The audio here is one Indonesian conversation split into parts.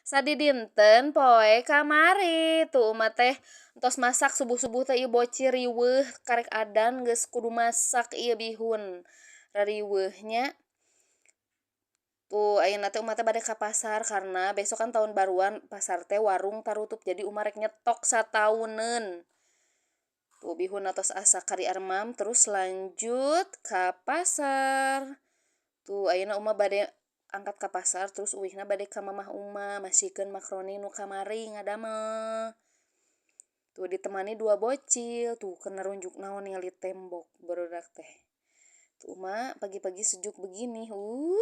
Sadi dinten poe kamari tuh umat teh entos masak subuh-subuh teh ieu bocil riweuh karek adan geus kudu masak ieu bihun rariweuhnya. Tuh ayeuna teh umat teh bade ka pasar karena besok kan tahun baruan pasar teh warung tarutup jadi umar rek nyetok satauneun. Tuh bihun atos asa kari armam terus lanjut ka pasar. Tuh ayeuna Uma bade angkat ka pasar terus uwihna bade ka Mamah Uma masihkeun makroni nu kamari ngadamel. Tuh ditemani dua bocil, tuh kena runjuk naon ningali tembok barudak teh. Tuh Uma pagi-pagi sejuk begini,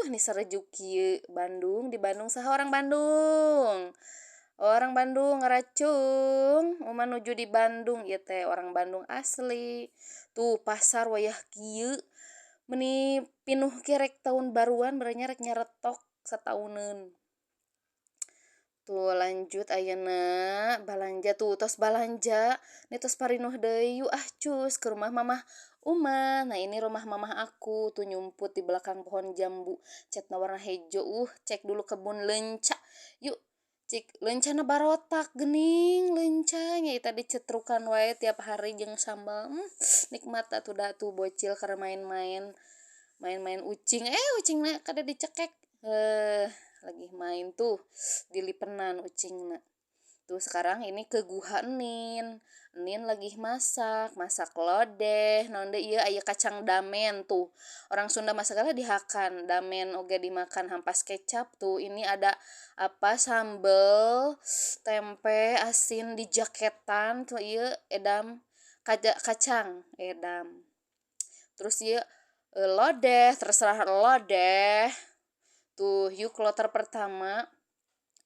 nih serejuk kieu Bandung, di Bandung saha orang Bandung? Orang Bandung ngaracung, Uma nuju di Bandung ieu teh orang Bandung asli. Tuh pasar wayah kieu meni pinuh ge rek tahun baruan berenya rek nyaretok satauneun. Tuh lanjut ayeuna balanja tuh tos balanja, nih tos parinuh deui yuk cus ke rumah Mamah Uma. Nah ini rumah mamah aku tuh nyumput di belakang pohon jambu. Catna warna hejo. Cek dulu kebun lenca. Yuk cik lencana barotak gening lencanya eta dicetrukan wae tiap hari jeung sambal. Nikmat atuh da tuh bocil karena main-main. Main-main ucing. Ucingna kada dicekek. Lagi main tuh dilipenan ucingna. Tuh sekarang ini ke guha Nin. Nin lagi masak lodeh. Naon deui ieu aya kacang damen tuh. Orang Sunda mah segala dihakan, damen oge dimakan hampas kecap tuh. Ini ada apa sambel, tempe, asin di jaketan tuh ieu edam kacang edam. Terus ieu lodeh, terserah lodeh. Tuh yuk kloter pertama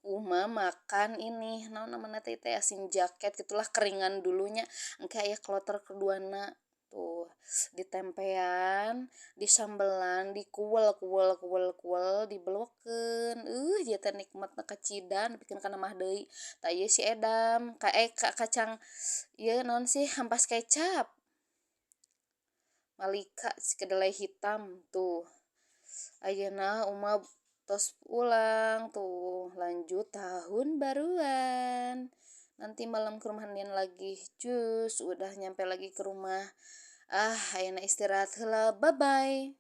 Uma makan ini naon namanya teh asin jaket gitulah keringan dulunya engke aya kloter keduana tuh ditempean disambelan dikuel kuel kuel kuel dibelokeun ieu teh nikmatna kacidan bikin kana mah deui tah ieu si edam kacang ieu naon sih hampas kecap malika si kedelai hitam tuh ayeuna Uma tos pulang tuh lanjut tahun baruan nanti malam ke rumah Nin lagi cus udah nyampe lagi ke rumah ayeuna istirahat heula bye bye.